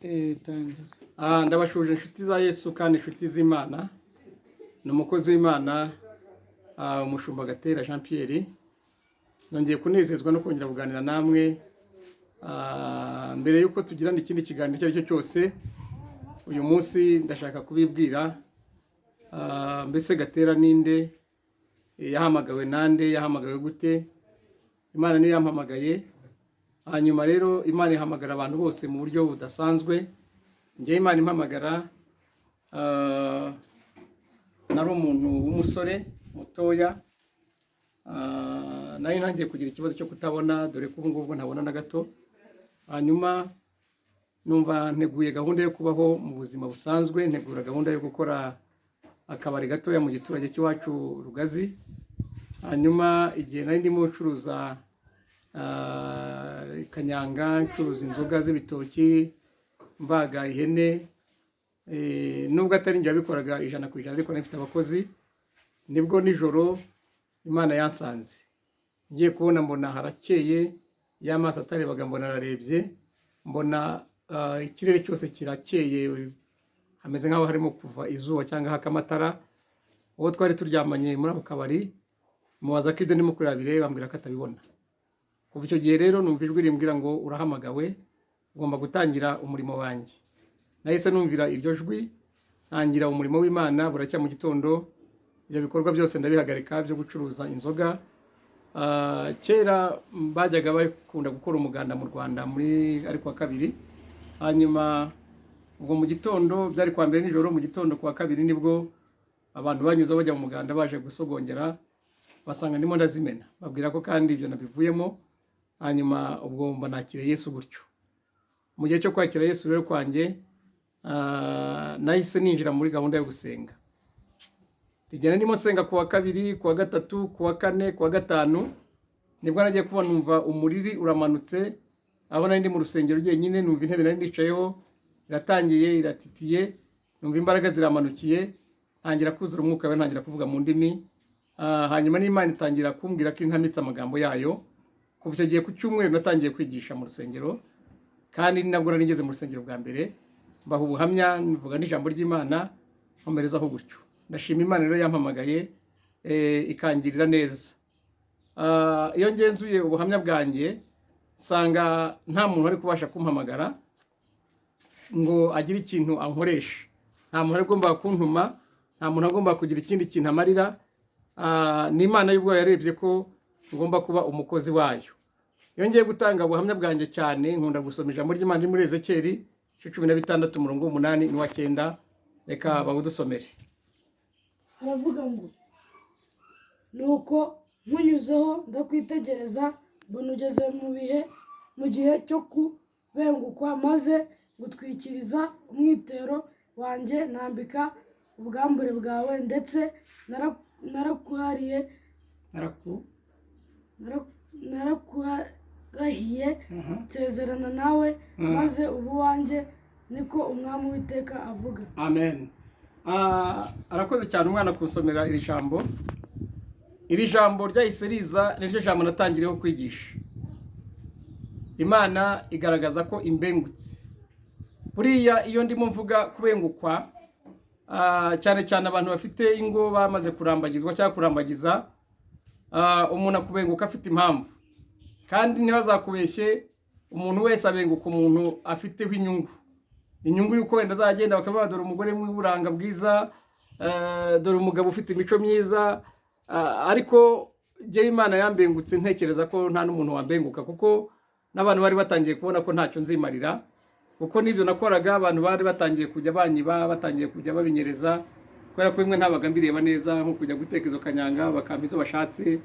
Tangira. Ndabashuje inshuti za Yesu kandi inshuti z'Imana. Ni umukozi w'Imana, umushumba Gatera Pierre. Nongeye kunezezwa no kongera kuganira namwe. Mbere yuko tugirana ikindi kiganiro icyo ari cyo cyose, uyu munsi ndashaka kubibwira mbese Gatera ninde, yahamagawe nande, yahamagawe gute. Imana niyo yampamagaye. Hanyuma rero Imana ihamagara abantu bose mu buryo budasanzwe. Njye Imana impamagara nari umuntu w'umusore mutoya, nari ntangiye kugira ikibazo cyo kutabona, dore ko ubu ngubu ntabona na gato. Hanyuma numva nteguye gahunda yo kubaho mu buzima busanzwe, ntegura gahunda yo gukora akabari gatoya mu giturage cy'iwacu Rugazi. Hanyuma igihe nari ndimo gucuruza kanyanga, ncuruza inzoga z'ibitoki, mbaga ihene, nubwo atari njye wabikoraga 100% ariko nifite abakozi. Nibwo nijoro Imana yansanze, ngiye kubona mbona harakeye, y'amaso atarebaga mbona ararebye, mbona ikirere cyose kirakeye, hameze nk'aho harimo kuva izuba cyangwa hakamatara. Uwo twari turyamanye muri ako kabari mubaza ko ibyo ndimo kurabire, bambwira ko atabibona. Kuva icyo gihe rero numva ijwi rimbwira ngo urahamagawe, ugomba gutangira umurimo wanjye. Nahise numvira iryo jwi, ntangira umurimo w'Imana. Buracya mu gitondo ibyo bikorwa byose ndabihagarika byo gucuruza inzoga. Kera bajyaga bakunda gukora umuganda mu Rwanda muri ariko wa kabiri. Hanyuma ubwo mu gitondo byari kwa mbere nijoro, mu gitondo kwa kabiri nibwo abantu banyuze bajya mu muganda baje gusogongera, basanga ndimo ndazimena. Babwira ko kandi ibyo nabivuyemo. Hanyuma ubwo mba nakire Yesu gutyo. Mu gihe cyo kwakira Yesu rero kwanjye, nahise ninjira muri gahunda yo gusenga. Igenda ndimo senga kuwa kabiri, kuwa gatatu, kuwa kane, kuwa gatanu. Nibwo nagiye kuba numva umuriri uramanutse, aho nari ndi mu rusengero nyine, numva intebe nari ndicayeho iratangiye iratitiye, numva imbaraga ziramanukiye, ntangira kuzura umwuka we, ntangira kuvuga mu ndimi. Hanyuma n'Imana itangira kumbwira ko intamitse amagambo yayo. Kuva icyo gihe ku cyumweru natangiye kwigisha mu rusengero, kandi nabwo nari ngeze mu rusengero bwa mbere, mbaha ubuhamya, mvuga n'ijambo ry'Imana, nkomerezaho gutyo. Ndashima Imana rero yampamagaye, ikangirira neza. Iyo ngenzuye ubuhamya bwanjye, nsanga nta muntu ari kubasha kumpamagara ngo agire ikintu ankoresha. Nta muntu agomba kuntuma, nta muntu agomba kugira ikindi kintu amarira. Ni Imana y'ubwo yarebye ko ngomba kuba umukozi wayo. Iyo ngiye gutanga ubuhamya bwanjye cyane, nkunda gusoma ijambo ry'Imana muri Ezekiel 16:8-9. Reka bawudusomere. Aravuga ngo, nuko nkunyuzeho ndakwitegereza, mbona ugeze mu gihe cyo kubengukwa, maze gutwikiriza umwitero wanjye, nambika ubwambure bwawe, ndetse narakurahiye nsezerana nawe, maze ubu wanjye, niko Umwami w'Iteka avuga. Amen. Arakoze cyane umwana kusomera iri jambo. Iri jambo ryahise riza, niryo jambo natangiriyeho kwigisha. Imana igaragaza ko imbengutse. Buriya iyo ndimo mvuga kubengukwa, cyane cyane abantu bafite ingo bamaze kurambagizwa cyangwa kurambagiza, umuntu akubenguka afite impamvu. Kandi ntibazakubeshye, umuntu wese abenguka umuntu afiteho inyungu yuko wenda azagenda bakavuga dore umugore w'uburanga bwiza, dore umugabo ufite imico myiza. Ariko je Imana yambengutse ntekereza ko nta n'umuntu wambenguka, kuko n'abantu bari batangiye kubona ko ntacyo nzimarira. Kuko nibyo nakoraga, abantu bari batangiye kujya banyiba, batangiye kujya babinyereza, kubera ko imwe ntabaga mbireba neza, nko kujya guteka izo kanyanga bakampa izo bashatse,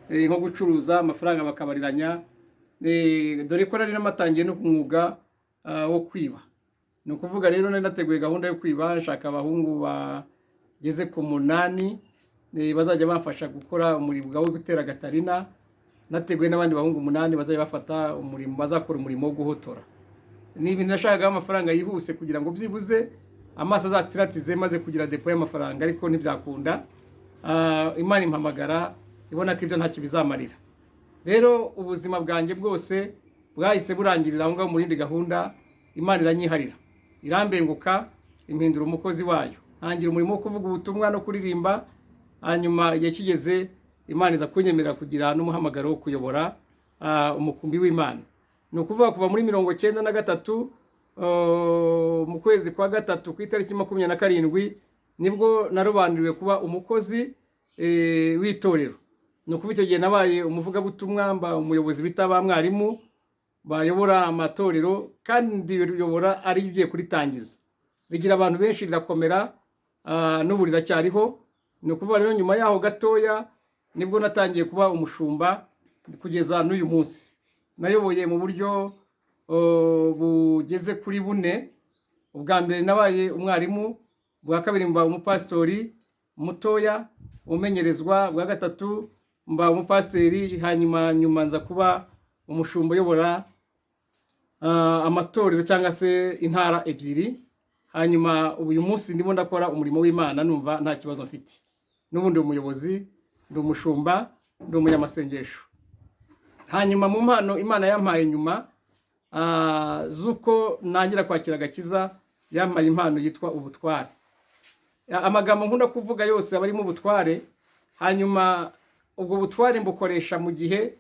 nko gucuruza amafaranga bakabariranya. Dore ko nari namatangiye no kumwuga wo kwiba. Ni ukuvuga rero nari nateguye gahunda yo kwiba, nshaka abahungu bageze ku 8 bazajya bafasha gukora umurimo wo gutera Gatarina. Nateguye n'abandi bahungu 8 bazajya bafata umurimo, bazakora umurimo wo guhotora. Ni ibintu nashakaga amafaranga yihuse kugira ngo byibuze amaso azatsiratize maze kugira depo y'amafaranga, ariko ntibyakunda. Imana impamagara ibona ko ibyo ntacyo bizamarira. Rero ubuzima bwanjye bwose bwahise burangirira aho ngaho muri indi gahunda. Imana iranyiharira. irambenguka impindura umukozi wayo, ntangira umurimo wo kuvuga ubutumwa no kuririmba. Hanyuma igihe kigeze Imana iza kunyemerera kugira n'umuhamagaro wo kuyobora umukumbi w'Imana. Ni ukuvuga kuva muri 1993 mu kwezi kwa gatatu ku itariki 27 nibwo narobanuriwe kuba umukozi w'itorero. Ni ukuvuga icyo gihe nabaye umuvugabutumwa, mba umuyobozi bita ba mwarimu bayobora amatorero, kandi biyobora ari ugiye kuritangiza, rigira abantu benshi rirakomera, n'ubu riracyariho. Ni ukuvuga rero nyuma yaho gatoya nibwo natangiye kuba umushumba kugeza n'uyu munsi. Nayoboye mu buryo bugeze kuri 4. Ubwa mbere nabaye umwarimu, bwa kabiri mba umupastori mutoya umenyerezwa, bwa gatatu mba umupasiteri, hanyuma nyuma nza kuba umushumba uyobora amatorero cyangwa se intara 2. Hanyuma uyu munsi ndimo ndakora umurimo w'Imana, numva nta kibazo mfite. N'ubundi umuyobozi, ndi umushumba, ndi umunyamasengesho. Hanyuma mu mpano Imana yampaye nyuma zuko nangira kwakira agakiza, yampaye impano yitwa ubutware. Amagambo nkunda kuvuga yose aba ari mu butware. Hanyuma ubwo butware mbukoresha mu gihe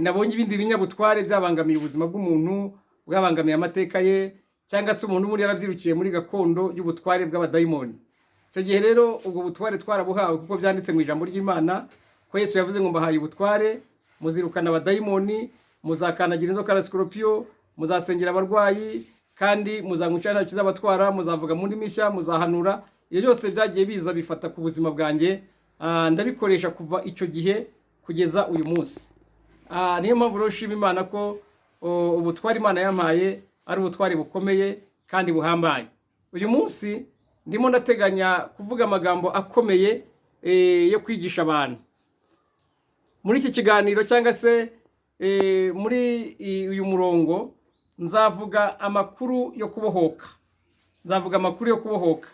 nabonye ibindi binyabutware byabangamiye ubuzima bw'umuntu, bwabangamiye amateka ye, cyangwa se umuntu muri yarabyirukiye muri gakondo y'ubutware bw'abadayimoni. Icyo gihe rero ubwo butware twarabuhawe kuko byanditse mu ijambo ry'Imana ko Yesu yavuze ngo mbahaye ubutware, muzirukana abadayimoni, muzakanagira inzoka na sikorupiyo, muzasengera abarwayi, kandi muzanguca nta kizabatwara, muzavuga mu ndimi nshya, muzahanura. Iyo byose byagiye biza bifata ku buzima bwanjye, ndabikoresha kuva icyo gihe kugeza uyu munsi. Niyo mpamvu rero nshima Imana ko ubutware Imana yampaye ari ubutware bukomeye kandi buhambaye. Uyu munsi ndimo ndateganya kuvuga amagambo akomeye yo kwigisha abantu. Muri iki kiganiro cyangwa se muri uyu murongo nzavuga amakuru yo kubohoka. Nzavuga amakuru yo kubohoka.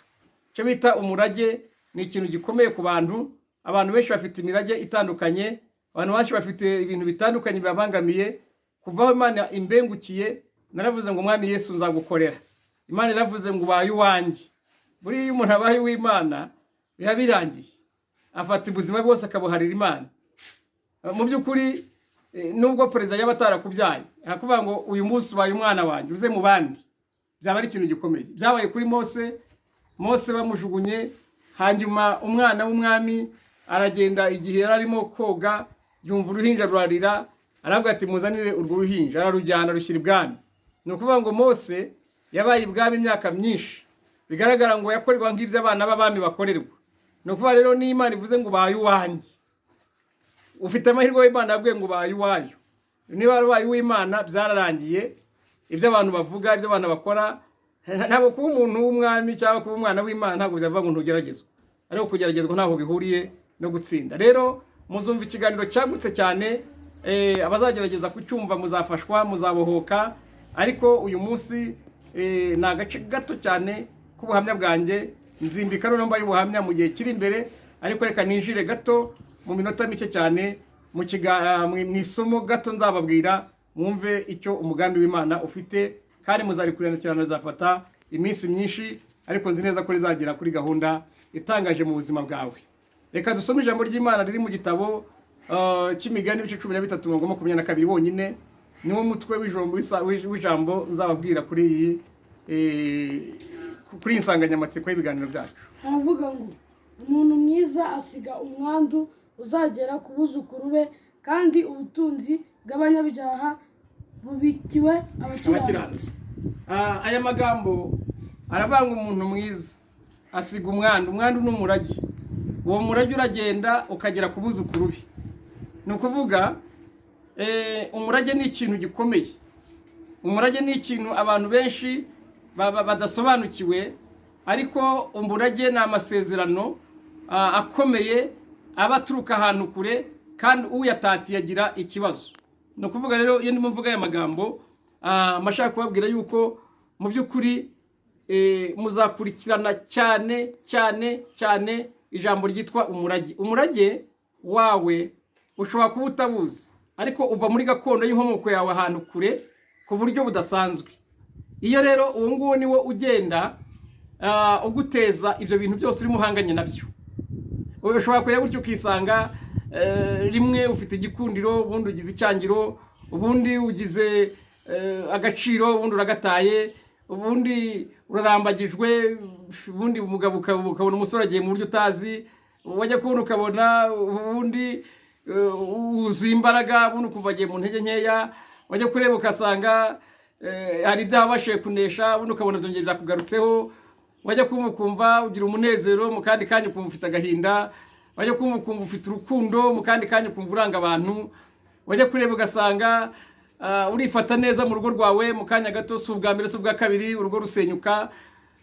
Cyo bita umurage ni ikintu gikomeye ku bantu. Abantu benshi bafite imirage itandukanye, abantu benshi bafite ibintu bitandukanye bibabangamiye. Kuvaho Imana imbengukiye, naravuze ngo Mwami Yesu nzagukorera. Imana iravuze ngo wayo wanjye. Buri iyo umuntu abaye w'Imana biba birangiye, afata ubuzima bwose akabuharira Imana. Mu by'ukuri nubwo perezida yaba atarakubyaye akavuga ngo uyu munsi ubaye umwana wanjye uze mu bandi, byaba ari ikintu gikomeye. Byabaye kuri Mose bamujugunye, hanyuma umwana w'umwami aragenda, igihe yararimo koga yumva uruhinja rurarira, aravuga ati muzanire urwo ruhinja, ararujyana rushyira ibwami. Ni ukuvuga ngo Mose yabaye ibwami imyaka myinshi, bigaragara ngo yakorerwa nk'ibyo abana b'abami bakorerwa. Ni ukuvuga rero n'Imana ivuze ngo ubaye uwanjye, ufite amahirwe y'Imana yabwiye ngo ubaye uwayo. Niba ubaye uw'Imana byararangiye. Ibyo abantu bavuga, ibyo abantu bakora, ntabwo kuba umuntu w'umwami cyangwa kuba umwana w'Imana ntabwo byava ngo ntugeragezwe, ariko kugeragezwa ntaho bihuriye no gutsinda. Rero muzumva ikiganiro cyagutse cyane, abazagerageza kucyumva muzafashwa, muzabohoka. Ariko uyu munsi ni agace gato cyane k'ubuhamya bwanjye. Nzimbika noneho mbaye ubuhamya mu gihe kiri imbere, ariko reka ninjire gato mu minota mike cyane mu isomo gato nzababwira, mwumve icyo umugambi w'Imana ufite, kandi muzarikurana cyane, zafata iminsi myinshi, ariko nzi neza ko rizagera kuri gahunda itangaje mu buzima bwawe. Reka dusome ijambo ry'Imana riri mu gitabo cy'Imigani ibice 13:22 wonyine. Niwo mutwe w'ijambo nzababwira kuri iyi insanganyamatsiko y'ibiganiro byacu. Haravuga ngo umuntu mwiza asiga umwandu uzagera ku buzukuru be, kandi ubutunzi bw'abanyabyaha bubikiwe abakiranutsi. Aya magambo aravanga umuntu mwiza asiga umwandu. Umwandu ni umurage. Uwo murage uragenda ukagera ku buzukuru be. Ni ukuvuga umurage ni ikintu gikomeye. Umurage ni ikintu abantu benshi badasobanukiwe, ariko umurage ni amasezerano akomeye aba aturuka ahantu kure, kandi uyatatiye agira ikibazo. Ni ukuvuga rero iyo ndimo mvuga aya magambo, mashaka kubabwira yuko mu by'ukuri muzakurikirana cyane cyane cyane ijambo ryitwa umurage. Umurage wawe ushobora kuba utabuzi, ariko uva muri gakondo y'inkomoko yawe ahantu kure ku buryo budasanzwe. iyo rero uwo nguwo niwo ugenda uguteza ibyo bintu byose urimo uhanganye nabyo. Ushobora kujya gutyo ukisanga rimwe ufite igikundiro, ubundi ugize icyangiro, ubundi ugize agaciro, ubundi uragataye, ubundi urarambagijwe, ubundi umugabo ukabona umusore agiye mu buryo utazi, wajya kubona ukabona ubundi wuzuye imbaraga, ubundi ukumva agiye mu ntege nkeya, wajya kureba ugasanga hari ibyaha wabashije kunesha, ubundi ukabona byongeye byakugarutseho, wajya kumva ugira umunezero, mu kandi kanya ukumva ufite agahinda, wajya kumva ufite urukundo, mu kandi kanya ukumva uranga abantu, wajya kureba ugasanga urifata neza mu rugo rwawe, mu kanya gato si ubwa mbere si ubwa kabiri urugo rusenyuka.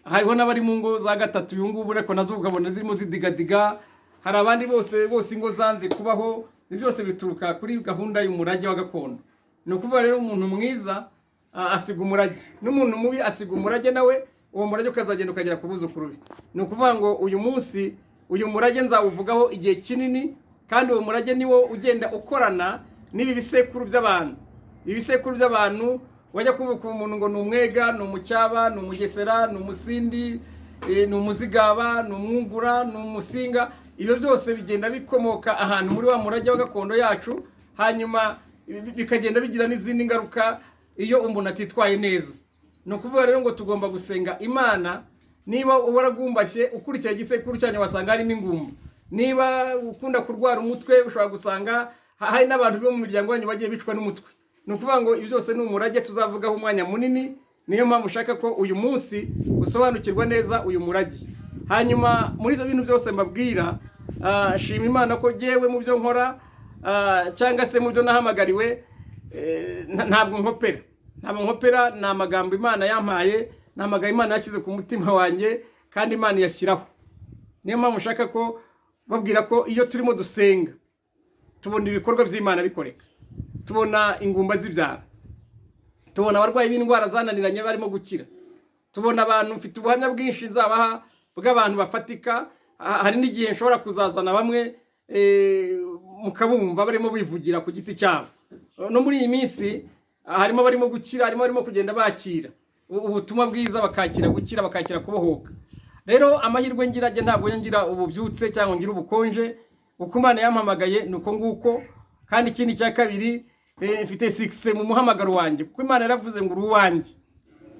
Hariho n'abari mu ngo za gatatu uyu ngubu ariko nazo ukabona zirimo zidigadiga. Hari abandi bose ingo zanze kubaho. Ibi byose bituruka kuri gahunda y'umurage wa gakondo. Ni ukuvuga rero umuntu mwiza asiga umurage, n'umuntu mubi asiga umurage, nawe uwo murage ukazagenda ukagera ku buzukuru be. Ni ukuvuga ngo uyu munsi uyu murage nzawuvugaho igihe kinini, kandi uwo murage niwo ugenda ukorana n'ibi bisekuru by'abantu. Ibisekuru by'abantu wajya kuvuga umuntu ngo ni umwega, ni umucyaba, ni umugesera, ni umusindi, ni umuzigaba, ni umwungura, ni umusinga. Ibyo byose bigenda bikomoka ahantu muri wa murage wa gakondo yacu, hanyuma bikagenda bigira n'izindi ngaruka iyo umuntu atitwaye neza. Ni ukuvuga rero ngo tugomba gusenga Imana. Niba waragumbashye ukurikira igisekuru cyanyu wasanga harimo ingumba, niba ukunda kurwara umutwe ushobora gusanga hari n'abantu bo mu miryango yanyu bagiye bicwa n'umutwe. Ni ukuvuga ngo ibi byose ni umurage tuzavugaho umwanya munini. Niyo mpamvu ushaka ko uyu munsi usobanukirwa neza uyu murage. Hanyuma muri ibyo bintu byose mbabwira, shima Imana ko jyewe mu byo nkora cyangwa se mu byo nahamagariwe ntabwo nkopera. Ni amagambo Imana yampaye, ni amagambo Imana yashyize ku mutima wanjye, kandi Imana iyashyiraho. Niyo mpamvu ushaka ko babwira ko iyo turimo dusenga tubona ibikorwa by'Imana bikoreka, tubona ingumba zibyara, tubona abarwayi b'indwara zananiranye barimo gukira, tubona abantu. Mfite ubuhamya bwinshi nzabaha bw'abantu bafatika. Hari n'igihe nshobora kuzazana bamwe mukabumva barimo bivugira ku giti cyabo. No muri iyi minsi harimo barimo gukira, harimo barimo kugenda bakira ubutumwa bwiza, bakakira gukira, bakakira kubohoka. Rero amahirwe ngira ntabwo ngira ububyutse cyangwa ngira ubukonje, uko Imana yampamagaye nuko nguko. Kandi ikindi cya kabiri, mfite 6 mu muhamagaro wanjye, kuko Imana yaravuze ngo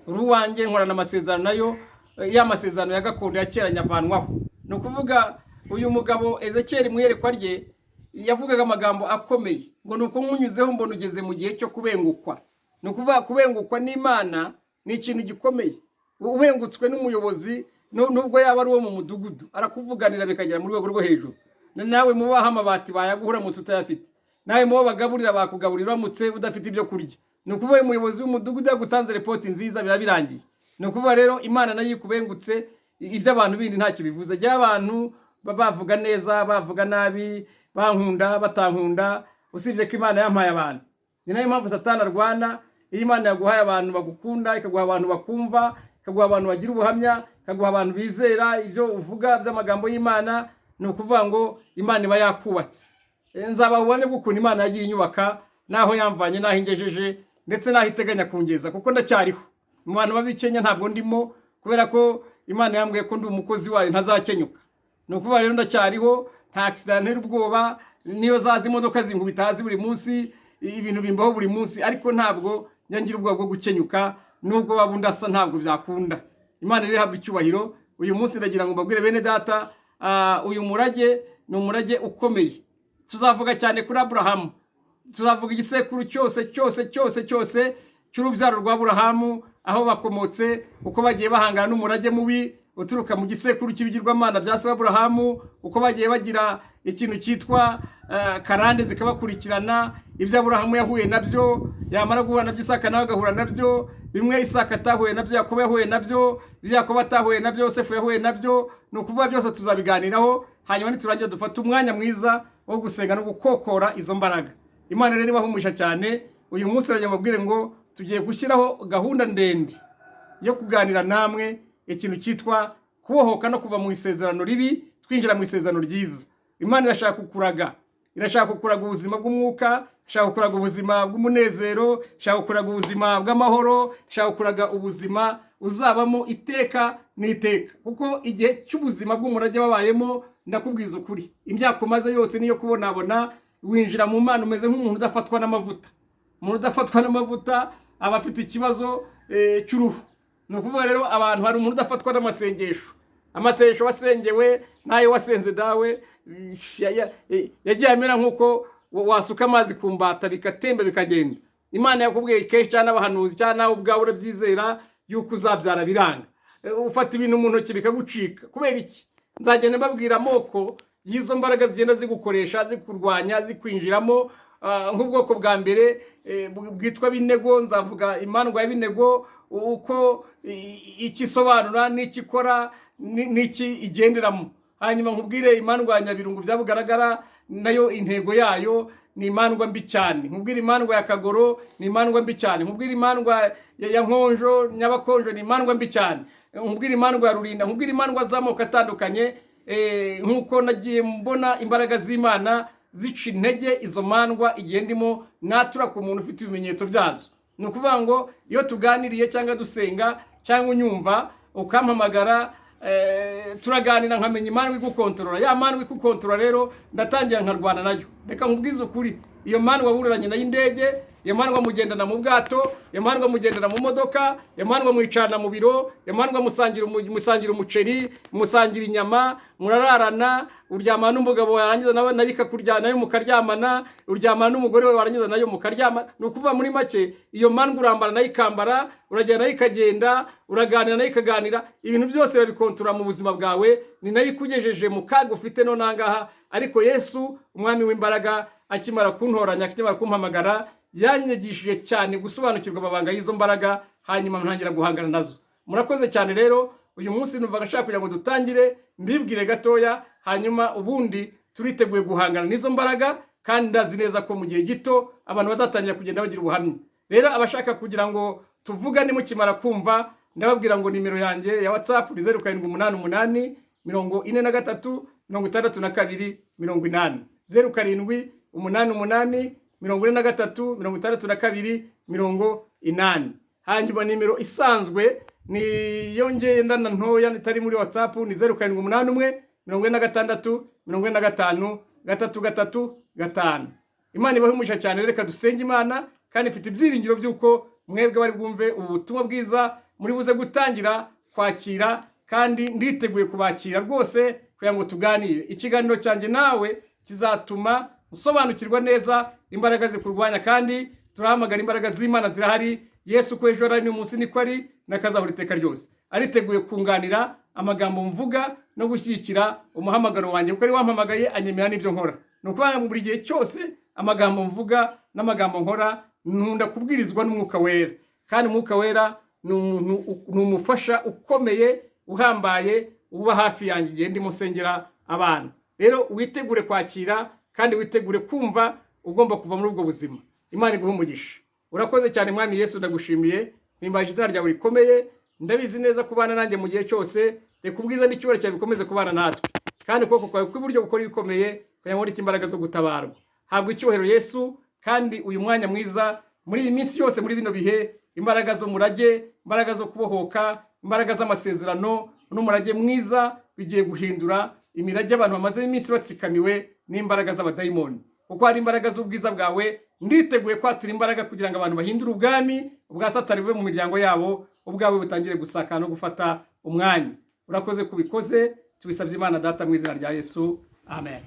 uruwanjye nkorana amasezerano nayo, ya masezerano ya gakondo ya kera nyavanwaho. Ni ukuvuga uyu mugabo Ezekiel mu iyerekwa rye yavugaga amagambo akomeye ngo nuko nkunyuzeho mbona ugeze mu gihe cyo kubengukwa. Ni ukuvuga kubengukwa n'Imana ni ikintu gikomeye. Ubengutswe n'umuyobozi, nubwo yaba ari uwo mu mudugudu, arakuvuganira bikagera mu rwego rwo hejuru. Nawe mubaha amabati bayaguhura mu tutayafite, nawe mubo bagaburira bakugaburira uramutse udafite ibyo kurya. Ni ukuvuga umuyobozi w'umudugudu yagutanze report nziza biba birangiye. Ni ukuvuga rero Imana nayo ikubengutse, ibyo abantu bindi ntacyo bivuze. Jya abantu bavuga neza, bavuga nabi, bankunda batankunda, usibye ko Imana yampaye abantu. Ni nayo mpamvu Satani arwana. Iyo Imana yaguhaye abantu bagukunda, ikaguha abantu bakumva, ikaguha abantu bagira ubuhamya, ikaguha abantu bizera ibyo uvuga by'amagambo y'Imana, ni ukuvuga ngo Imana iba yakubatse. Nzaba ubone bw'ukuntu Imana yagiye inyubaka, naho yamvanye, naho ingejeje, ndetse naho iteganya kungeza, kuko ndacyariho. Mu bantu babikenya ntabwo ndimo, kubera ko Imana yambwiye ko ndi umukozi wayo ntazakenyuka. Ni ukuvuga rero ndacyariho, nta accident ntera ubwoba, niyo zaza imodoka zinkubita hasi buri munsi, ibintu bimbaho buri munsi, ariko ntabwo nyangira ubwoba bwo gukenyuka. Nubwo babundi asa ntabwo byakunda. Imana rero ihabwa icyubahiro. Uyu munsi ndagira ngo mbabwire bene data, uyu murage ni umurage ukomeye. Tuzavuga cyane kuri Aburahamu, tuzavuga igisekuru cyose cy'urubyaro rwa Aburahamu, aho bakomotse, uko bagiye bahangana n'umurage mubi uturuka mu gisekuru cy'ibigirwamana bya se Aburahamu, uko bagiye bagira ikintu cyitwa karande zikabakurikirana. Ibyo Aburahamu yahuye nabyo, yamara guhura nabyo Isaka nawe agahura nabyo, bimwe Isaka atahuye nabyo Yakobo yahuye nabyo, Yakobo atahuye nabyo Yosefu yahuye nabyo. Ni ukuvuga byose tuzabiganiraho, hanyuma niturangira dufata umwanya mwiza wo gusenga no gukokora izo mbaraga. Imana rero ibahumurisha cyane. Uyu munsi rero mbabwire ngo tugiye gushyiraho gahunda ndende yo kuganira namwe ikintu cyitwa kubohoka no kuva mu isezerano ribi twinjira mu isezerano ryiza. Imana irashaka kukuraga ubuzima bw'umwuka, shaka gukuraga ubuzima bw'umunezero, shaka gukuraga ubuzima bw'amahoro, shaka gukuraga ubuzima uzabamo iteka n'iteka. Kuko igihe cy'ubuzima bw'umurage wabayemo, ndakubwiza ukuri, imyaka umaze yose niyo kubonabona, winjira mu Mana umeze nk'umuntu udafatwa n'amavuta. Umuntu udafatwa n'amavuta aba afite ikibazo cy'uruhu. Ni ukuvuga rero abantu, hari umuntu udafatwa n'amasengesho. Amasengesho wasengewe nayo wasenze dawe yagiye amera nk'uko wasuka amazi ku mbata bikatemba bikagenda. Imana yakubwiye kenshi cyane abahanuzi cyane nawe ubwawe urabyizera yuko uzabyara biranga. Ufata ibintu mu ntoki bikagucika. Kubera iki? Nzagenda mbabwira amoko y'izo mbaraga zigenda zigukoresha, zikurwanya, zikwinjiramo. Nk'ubwoko bwa mbere bwitwa binego, nzavuga imandwa ya binego, uko ikisobanura n'ikikora n'iki igenderamo. Hanyuma nkubwire imandwa ya nyabirungu byabugaragara, nayo intego yayo ni imandwa mbi cyane. Nkubwire imandwa ya kagoro ni imandwa mbi cyane. Nkubwire imandwa ya nkonjo, nyabakonjo ni imandwa mbi cyane. Nkubwire imandwa ya rurinda, nkubwire imandwa z'amoko atandukanye. Nkuko nagiye mbona imbaraga z'Imana zica intege izo mandwa igihe ndimo natura ku muntu ufite ibimenyetso byazo. Ni ukuvuga ngo iyo tuganiriye cyangwa dusenga cyangwa unyumva ukampamagara, turaganira nkamenya imandwa igukontorora. Ya mandwa igukontorora rero ndatangira nkarwana nayo. Reka nkubwize ukuri, iyo mandwa wururanye nayo indege, iyo mandwa mugendana mu bwato, iyo mandwa mugendana mu modoka, iyo mandwa mwicana mu biro, iyo mandwa musangira umuceri, musangira inyama, murararana, uryamana n'umugabo warangiza nayo ikakuryana nayo mukaryamana, uryamana n'umugore we warangiza nayo mukaryamana. Ni ukuvuga muri make iyo mandwa urambara nayo ikambara, uragenda nayo ikagenda, uraganira nayo ikaganira. Ibintu byose babikontorora mu buzima bwawe, ni nayo ikugejeje mu kaga ufite none ahangaha. Ariko Yesu umwami w'imbaraga akimara kuntoranya, akimara kumpamagara, yanyigishije cyane gusobanukirwa amabanga y'izo mbaraga, hanyuma ntangira guhangana nazo. Murakoze cyane rero. Uyu munsi numva gashaka kugira ngo dutangire mbibwire gatoya, hanyuma ubundi turiteguye guhangana n'izo mbaraga, kandi ndazi neza ko mu gihe gito abantu bazatangira kugenda bagira ubuhamya. Rero abashaka kugira ngo tuvugane mukimara kumva, ndababwira ngo nimero yanjye ya WhatsApp ni 0788 43 62 80, 0788 43 62 80. Hanyuma nimero isanzwe ni yongendana ntoya itari muri WhatsApp ni 0781 46 45 335. Imana ibahumisha cyane. Reka dusenge Imana, kandi ifite ibyiringiro by'uko mwebwe bari bwumve ubutumwa bwiza muri buze gutangira kwakira, kandi nditeguye kubakira rwose kugira ngo tuganire. Ikiganiro cyanjye nawe kizatuma usobanukirwa neza imbaraga zikurwanya, kandi turahamagara imbaraga z'Imana zirahari. Yesu ko ejo ari n'umunsi niko ari nakazahura iteka ryose. Ariteguye kunganira amagambo mvuga no gushyigikira umuhamagaro wanjye, kuko ari wampamagaye anyemera n'ibyo nkora. Ni ukuvuga ngo buri gihe cyose amagambo mvuga n'amagambo nkora nkunda kubwirizwa n'Umwuka Wera, kandi Umwuka Wera ni umufasha ukomeye uhambaye uba hafi yanjye igihe ndimo nsengera abantu. Rero witegure kwakira, kandi witegure kumva ugomba kuva muri ubwo buzima. Imana iguhe umugisha. Urakoze cyane Mwami Yesu, ndagushimiye. Mpimbaje izina ryawe rikomeye. Ndabizi neza kubana nanjye mu gihe cyose. Reka ubwiza n'icyubahiro cyawe bikomeze kubana natwe, kandi ukuboko kwawe kw'iburyo gukora ibikomeye kugira ngo imbaraga zo gutabarwa. Habwa icyubahiro Yesu, kandi uyu mwanya mwiza muri iyi minsi yose, muri bino bihe, imbaraga zo murage, imbaraga zo kubohoka, imbaraga z'amasezerano n'umurage mwiza bigiye guhindura imirage abantu bamaze iminsi batsikamiwe n'imbaraga z'abadayimoni. Kuko hari imbaraga z'ubwiza bwawe, nditeguye kwatura imbaraga kugira ngo abantu bahindure ubwami ubwa Satani bube mu miryango yabo, ubwawe butangire gusakana no gufata umwanya. Urakoze kubikoze, tubisabye Imana Data mu izina rya Yesu, amen.